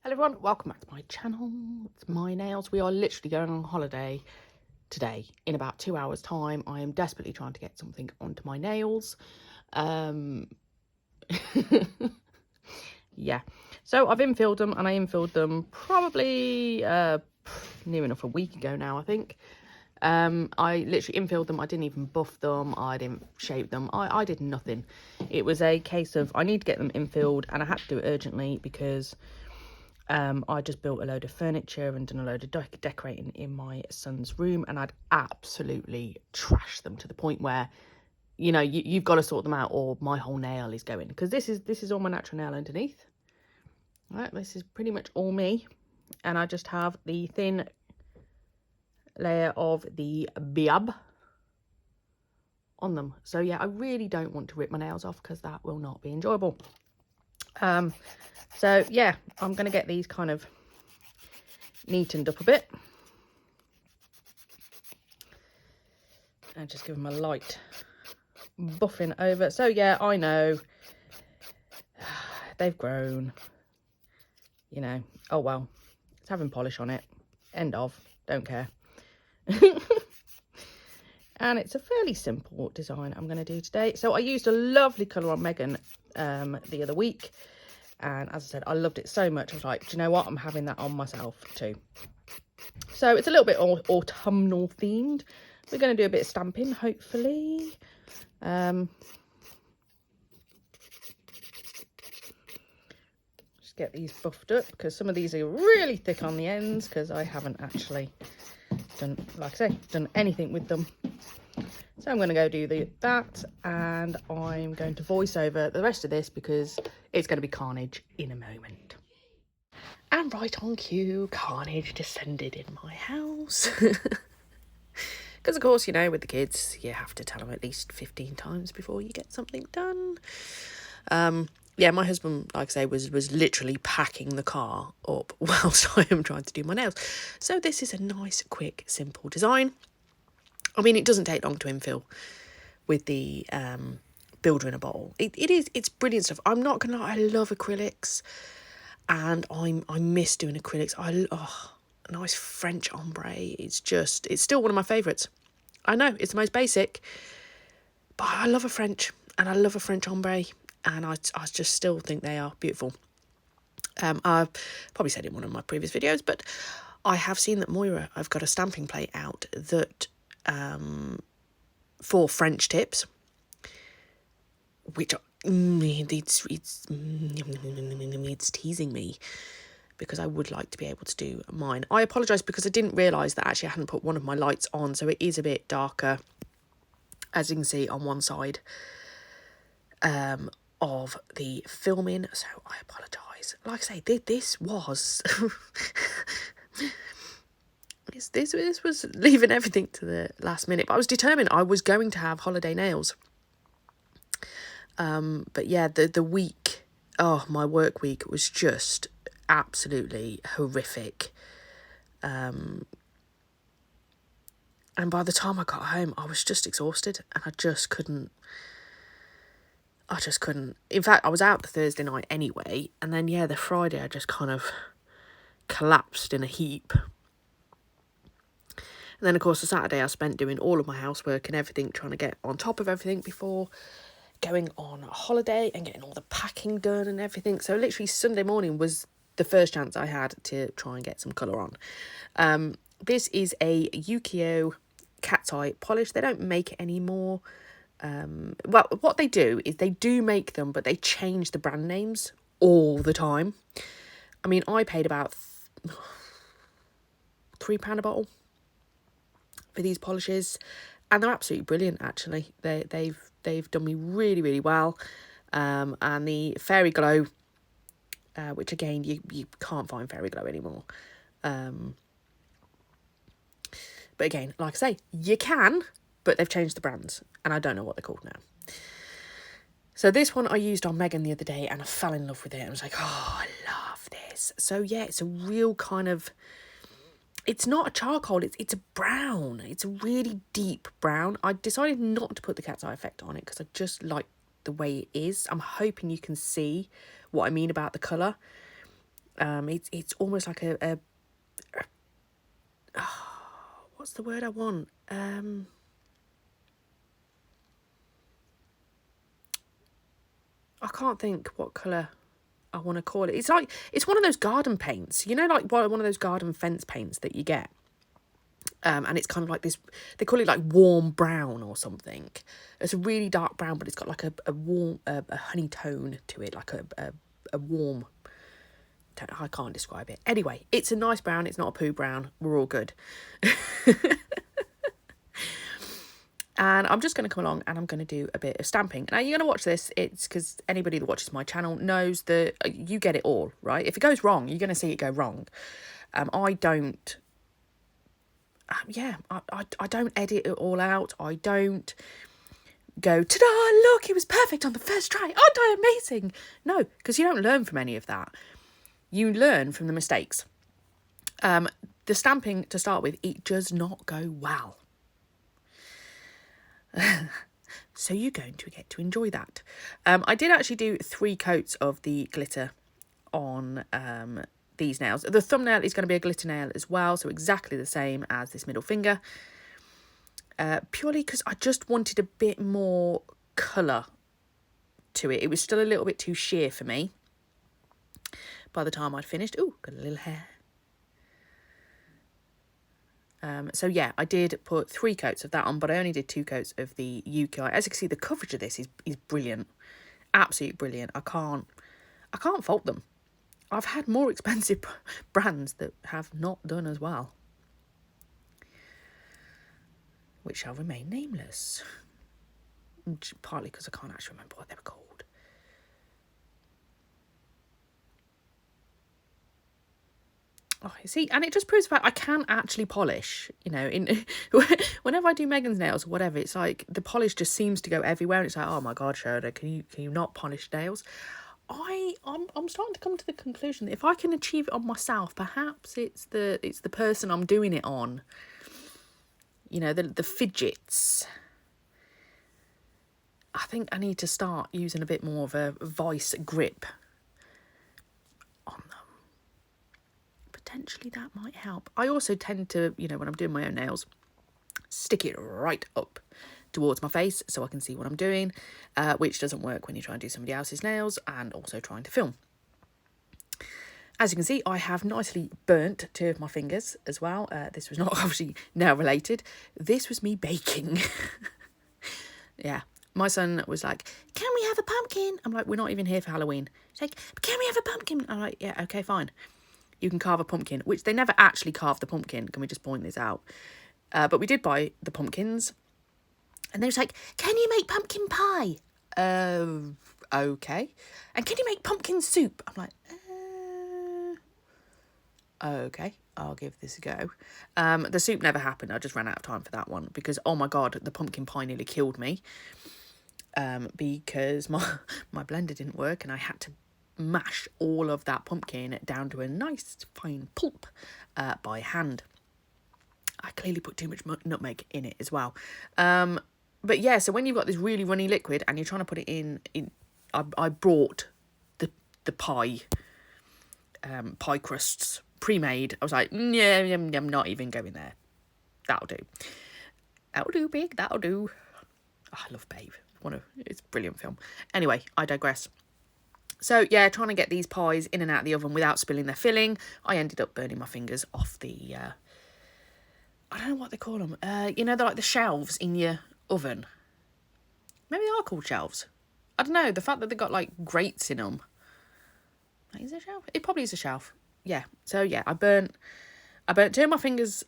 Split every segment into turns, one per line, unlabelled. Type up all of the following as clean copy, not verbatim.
Hello everyone, welcome back to my channel. It's My Nails. We are literally going on holiday today in about 2 hours time. I am desperately trying to get something onto my nails. Yeah, so I've infilled them, and I infilled them probably near enough a week ago now, I think. I literally infilled them. I didn't even buff them. I didn't shape them. I did nothing. It was a case of I need to get them infilled, and I had to do it urgently because I just built a load of furniture and done a load of decorating in my son's room, and I'd absolutely trashed them to the point where, you know, you've got to sort them out or my whole nail is going, because this is all my natural nail underneath. Right, this is pretty much all me, and I just have the thin layer of the biab on them. So yeah, I really don't want to rip my nails off because that will not be enjoyable. So yeah, I'm going to get these kind of neatened up a bit and just give them a light buffing over. So yeah, I know they've grown, you know. Oh well, it's having polish on it, end of, don't care. And it's a fairly simple design I'm going to do today. So I used a lovely colour on Megan the other week, and as I said, I loved it so much I was like, do you know what, I'm having that on myself too. So it's a little bit autumnal themed. We're going to do a bit of stamping, hopefully. Just get these buffed up because some of these are really thick on the ends because I haven't actually done, like I say, done anything with them. So I'm going to go do that, and I'm going to voice over the rest of this because it's going to be carnage in a moment. And right on cue, carnage descended in my house. Because, of course, you know, with the kids, you have to tell them at least 15 times before you get something done. Yeah, my husband, like I say, was literally packing the car up whilst I am trying to do my nails. So this is a nice, quick, simple design. I mean, it doesn't take long to infill with the builder in a bowl. It's brilliant stuff. I'm not gonna lie, I love acrylics, and I miss doing acrylics. A nice French ombre. It's still one of my favourites. I know it's the most basic, but I love a French, and I love a French ombre, and I just still think they are beautiful. I've probably said it in one of my previous videos, but I have seen that Moira, I've got a stamping plate out that for French tips, which it's teasing me because I would like to be able to do mine. I apologise because I didn't realise that actually I hadn't put one of my lights on, so it is a bit darker, as you can see on one side of the filming, so I apologise. Like I say, this was this was leaving everything to the last minute, but I was determined I was going to have holiday nails. But yeah, the week, my work week was just absolutely horrific. And by the time I got home, I was just exhausted, and I just couldn't. In fact, I was out the Thursday night anyway, and then yeah, the Friday I just kind of collapsed in a heap. And then, of course, the Saturday I spent doing all of my housework and everything, trying to get on top of everything before going on a holiday and getting all the packing done and everything. So literally Sunday morning was the first chance I had to try and get some colour on. This is a Yukio cat's eye polish. They don't make it anymore. Well, what they do is they do make them, but they change the brand names all the time. I mean, I paid about £3 a bottle for these polishes, and they're absolutely brilliant. Actually, they've done me really, really well. And the Fairy Glow, which again you can't find Fairy Glow anymore. But again, like I say, you can, but they've changed the brands, and I don't know what they're called now. So this one I used on Megan the other day, and I fell in love with it. I was like, oh, I love this. So yeah, it's a real kind of, it's not a charcoal, it's a brown. It's a really deep brown. I decided not to put the cat's eye effect on it because I just like the way it is. I'm hoping you can see what I mean about the colour. It's almost like a what's the word I want? I can't think what colour I want to call it. It's like, it's one of those garden paints, you know, like one of those garden fence paints that you get. And it's kind of like this, they call it like warm brown or something. It's a really dark brown, but it's got like a warm, a honey tone to it, like a warm tone. I can't describe it. Anyway, it's a nice brown. It's not a poo brown. We're all good. And I'm just going to come along and I'm going to do a bit of stamping. Now, you're going to watch this. It's because anybody that watches my channel knows that you get it all, right? If it goes wrong, you're going to see it go wrong. I don't... I don't edit it all out. I don't go, ta-da, look, it was perfect on the first try. Aren't I amazing? No, because you don't learn from any of that. You learn from the mistakes. The stamping, to start with, it does not go well. So you're going to get to enjoy that. I did actually do 3 coats of the glitter on these nails. The thumbnail is going to be a glitter nail as well, so exactly the same as this middle finger. Purely because I just wanted a bit more colour to it. It was still a little bit too sheer for me by the time I'd finished. Ooh, got a little hair. So yeah, I did put 3 coats of that on, but I only did 2 coats of the UKI. As you can see, the coverage of this is brilliant. Absolutely brilliant. I can't fault them. I've had more expensive brands that have not done as well, which shall remain nameless. Partly because I can't actually remember what they were called. Oh, you see, and it just proves that I can actually polish, you know, whenever I do Megan's nails or whatever, it's like the polish just seems to go everywhere, and it's like, oh my God, Shona, can you not polish nails? I'm starting to come to the conclusion that if I can achieve it on myself, perhaps it's the person I'm doing it on, you know, the fidgets. I think I need to start using a bit more of a vice grip on them. Potentially that might help. I also tend to, you know, when I'm doing my own nails, stick it right up towards my face so I can see what I'm doing, which doesn't work when you try and do somebody else's nails and also trying to film. As you can see, I have nicely burnt 2 of my fingers as well. This was not obviously nail related. This was me baking. Yeah. My son was like, can we have a pumpkin? I'm like, we're not even here for Halloween. He's like, can we have a pumpkin? I'm like, yeah, okay, fine. You can carve a pumpkin, which they never actually carved the pumpkin. Can we just point this out? But we did buy the pumpkins. And they was like, can you make pumpkin pie? Okay. And can you make pumpkin soup? I'm like, okay, I'll give this a go. The soup never happened. I just ran out of time for that one because, oh my God, the pumpkin pie nearly killed me. Because my blender didn't work and I had to mash all of that pumpkin down to a nice fine pulp by hand. I clearly put too much nutmeg in it as well. But yeah, so when you've got this really runny liquid and you're trying to put it in I brought the pie crusts pre-made. I was like, yeah, I'm not even going there. That'll do. That'll do, big. That'll do. Oh, I love Babe. It's a brilliant film. Anyway, I digress. So yeah, trying to get these pies in and out of the oven without spilling their filling. I ended up burning my fingers off the, I don't know what they call them. You know, they're like the shelves in your oven. Maybe they are called shelves. I don't know. The fact that they got like grates in them. Is it a shelf? It probably is a shelf. Yeah. So yeah, I burnt 2 of my fingers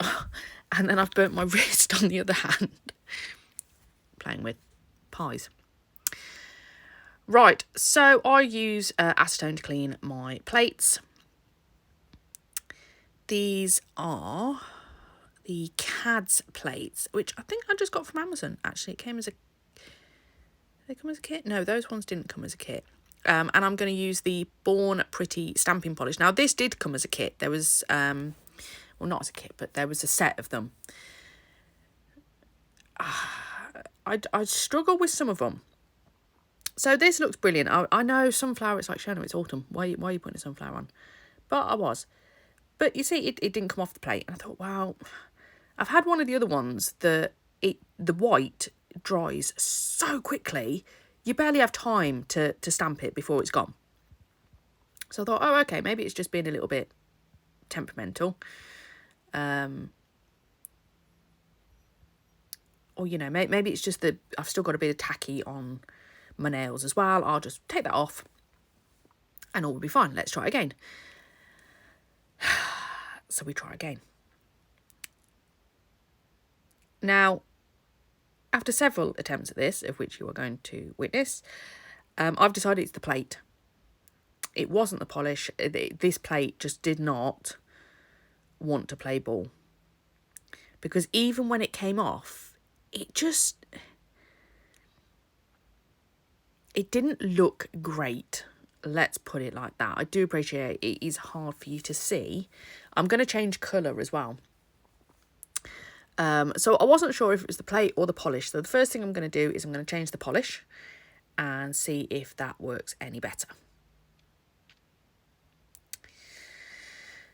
and then I've burnt my wrist on the other hand. Playing with pies. Right, so I use acetone to clean my plates. These are the CADS plates, which I think I just got from Amazon. Actually, it came as a... Did they come as a kit? No, those ones didn't come as a kit. And I'm going to use the Born Pretty stamping polish. Now, this did come as a kit. There was, well, not as a kit, but there was a set of them. I struggle with some of them. So this looks brilliant. I know sunflower, it's like, Shona, it's autumn. Why are you putting a sunflower on? but I was. But you see, it didn't come off the plate. And I thought, well, I've had one of the other ones that the white dries so quickly, you barely have time to stamp it before it's gone. So I thought, oh, okay, maybe it's just being a little bit temperamental. Or, you know, maybe it's just that I've still got a bit of tacky on my nails as well. I'll just take that off and all will be fine. Let's try again. So we try again. Now, after several attempts at this, of which you are going to witness, I've decided it's the plate. It wasn't the polish. This plate just did not want to play ball. Because even when it came off, it didn't look great. Let's put it like that. I do appreciate it is hard for you to see. I'm going to change colour as well. So I wasn't sure if it was the plate or the polish. So the first thing I'm going to do is I'm going to change the polish and see if that works any better.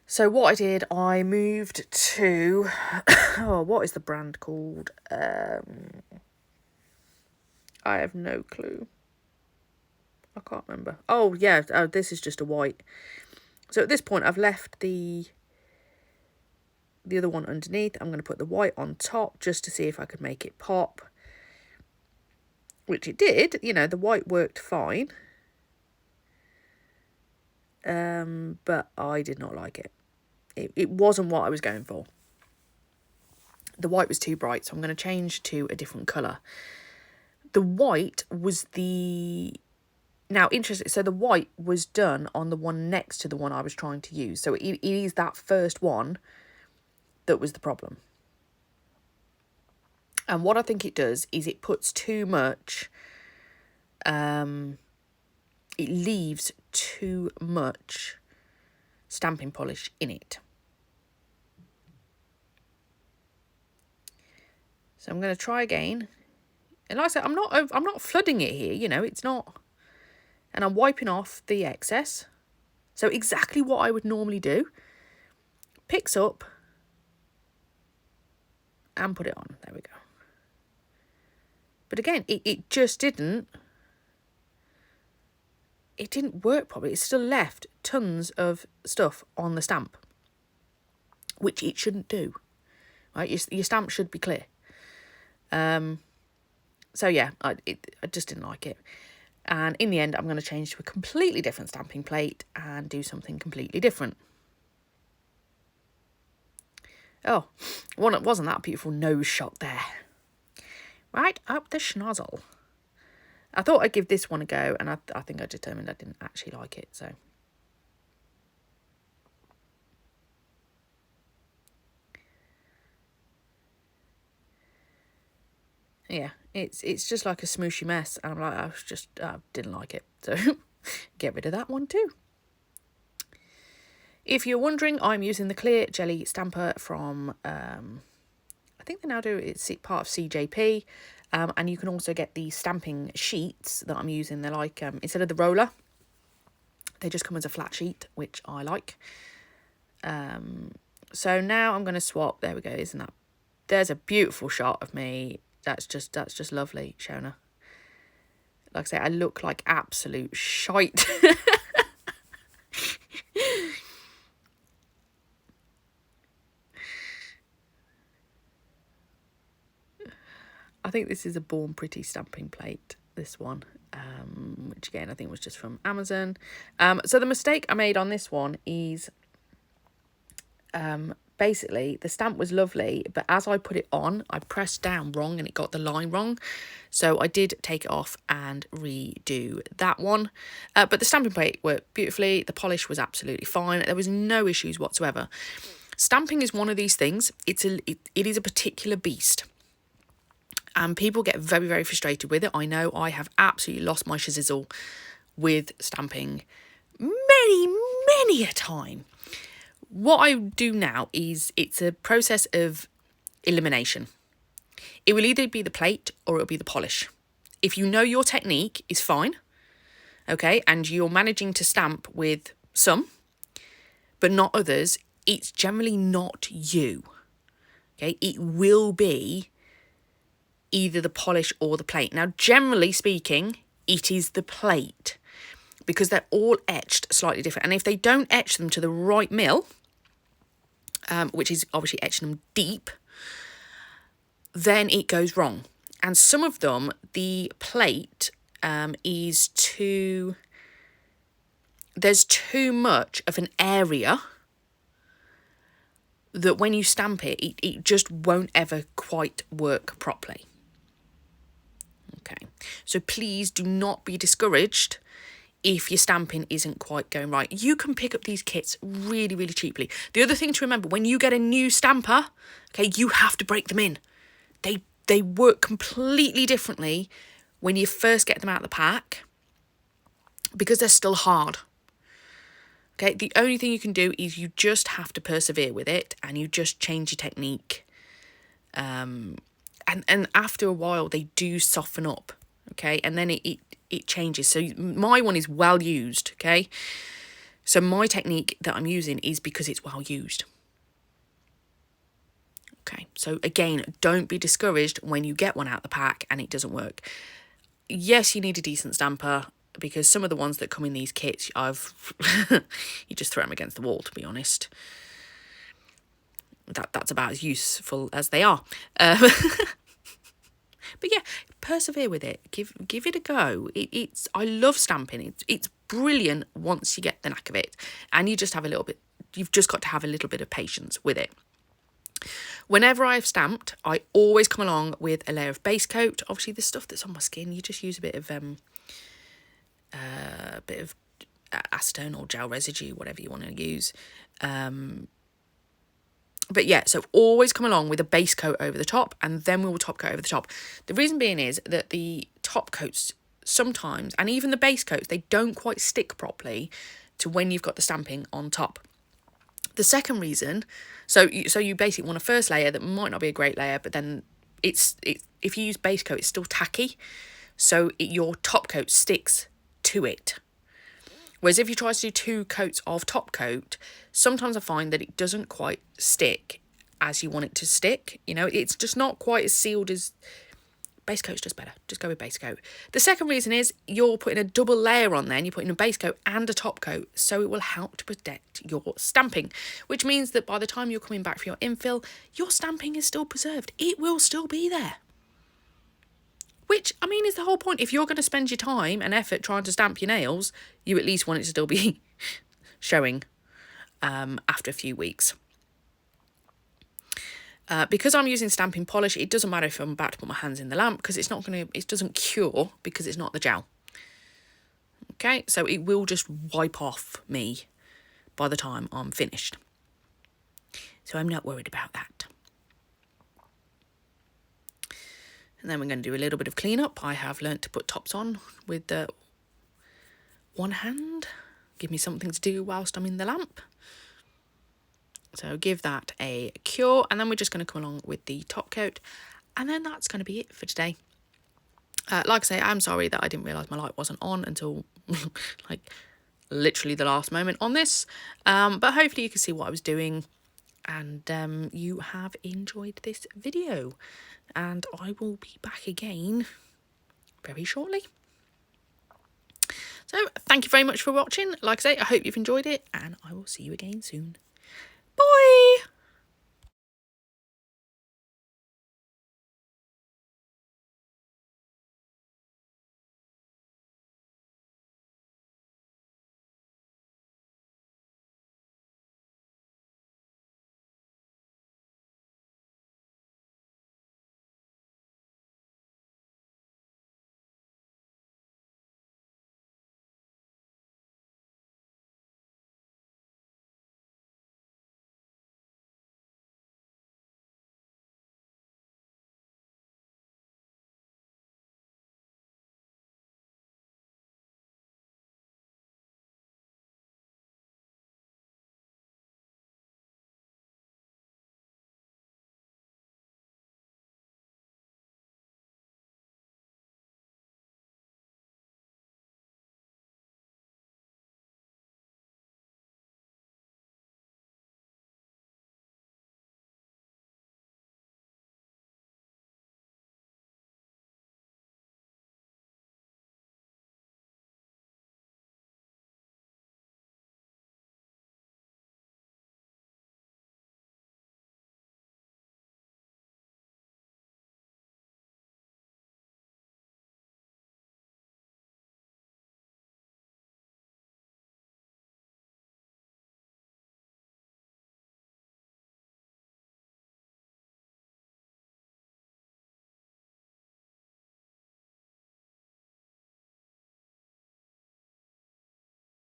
So what I did, I moved to, what is the brand called? I have no clue. I can't remember. Oh, yeah, this is just a white. So at this point, I've left the other one underneath. I'm going to put the white on top just to see if I could make it pop. Which it did. You know, the white worked fine. But I did not like it. It wasn't what I was going for. The white was too bright, so I'm going to change to a different colour. The white was Now, interesting. So the white was done on the one next to the one I was trying to use. So it is that first one that was the problem. And what I think it does is it puts too much, it leaves too much stamping polish in it. So I'm going to try again. And like I said, I'm not flooding it here, you know, it's not. And I'm wiping off the excess. So exactly what I would normally do. Picks up and put it on. There we go. But again, it just didn't work properly. It still left tons of stuff on the stamp, which it shouldn't do. Right? Your stamp should be clear. So yeah, I just didn't like it. And in the end, I'm going to change to a completely different stamping plate and do something completely different. Oh, wasn't that a beautiful nose shot there? Right up the schnozzle. I thought I'd give this one a go, and I think I determined I didn't actually like it, so. Yeah, it's just like a smooshy mess, and I'm like, I didn't like it, so get rid of that one too. If you're wondering, I'm using the clear jelly stamper from, I think they now do, it's part of CJP, and you can also get the stamping sheets that I'm using. They're like, instead of the roller, they just come as a flat sheet, which I like. So now I'm going to swap. There we go. Isn't that? There's a beautiful shot of me. That's just lovely, Shona. Like I say, I look like absolute shite. I think this is a Born Pretty stamping plate, this one, which again I think was just from Amazon. So the mistake I made on this one is basically the stamp was lovely, but as I put it on, I pressed down wrong and it got the line wrong. So I did take it off and redo that one. But the stamping plate worked beautifully. The polish was absolutely fine. There was no issues whatsoever. Stamping is one of these things. It is a particular beast. And people get very, very frustrated with it. I know I have absolutely lost my shizzle with stamping many a time. What I do now is it's a process of elimination. It will either be the plate or it'll be the polish. If you know your technique is fine, okay, and you're managing to stamp with some,
but not others, it's generally not you. Okay, it will be either the polish or the plate. Now, generally speaking, it is the plate, because they're all etched slightly different. And if they don't etch them to the right mill, which is obviously etching them deep, then it goes wrong. And some of them, the plate is too... There's too much of an area that when you stamp it, it just won't ever quite work properly. Okay, so please do not be discouraged if your stamping isn't quite going right. You can pick up these kits really, really cheaply. The other thing to remember, when you get a new stamper, okay, you have to break them in. They work completely differently when you first get them out of the pack, because they're still hard. Okay, the only thing you can do is you just have to persevere with it, and you just change your technique. And after a while, they do soften up, okay? And then it changes. So my one is well used, okay? So my technique that I'm using is because it's well used. Okay, so again, don't be discouraged when you get one out the pack and it doesn't work. Yes, you need a decent stamper, because some of the ones that come in these kits, you just throw them against the wall, to be honest. That's about as useful as they are. But yeah, persevere with it. Give it a go. I love stamping. It's brilliant once you get the knack of it, and you've just got to have a little bit of patience with it. Whenever I've stamped, I always come along with a layer of base coat. Obviously, the stuff that's on my skin, you just use a bit of acetone or gel residue, whatever you want to use. But yeah, so always come along with a base coat over the top, and then we will top coat over the top. The reason being is that the top coats sometimes, and even the base coats, they don't quite stick properly to when you've got the stamping on top. The second reason, so you basically want a first layer that might not be a great layer, but then if you use base coat, it's still tacky, so your top coat sticks to it. Whereas if you try to do 2 coats of top coat, sometimes I find that it doesn't quite stick as you want it to stick. You know, it's just not quite as sealed as... Base coat's just better. Just go with base coat. The second reason is you're putting a double layer on there, and you're putting a base coat and a top coat, so it will help to protect your stamping, which means that by the time you're coming back for your infill, your stamping is still preserved. It will still be there. Which, I mean, is the whole point. If you're going to spend your time and effort trying to stamp your nails, you at least want it to still be showing after a few weeks. Because I'm using stamping polish, it doesn't matter if I'm about to put my hands in the lamp, because it doesn't cure, because it's not the gel. Okay, so it will just wipe off me by the time I'm finished. So I'm not worried about that. And then we're going to do a little bit of cleanup. I have learnt to put tops on with one hand. Give me something to do whilst I'm in the lamp. So give that a cure, and then we're just going to come along with the top coat, and then that's going to be it for today. Like I say, I'm sorry that I didn't realise my light wasn't on until like literally the last moment on this, but hopefully you can see what I was doing, and you have enjoyed this video, and I will be back again very shortly. So thank you very much for watching. Like I say, I hope you've enjoyed it, and I will see you again soon. Bye!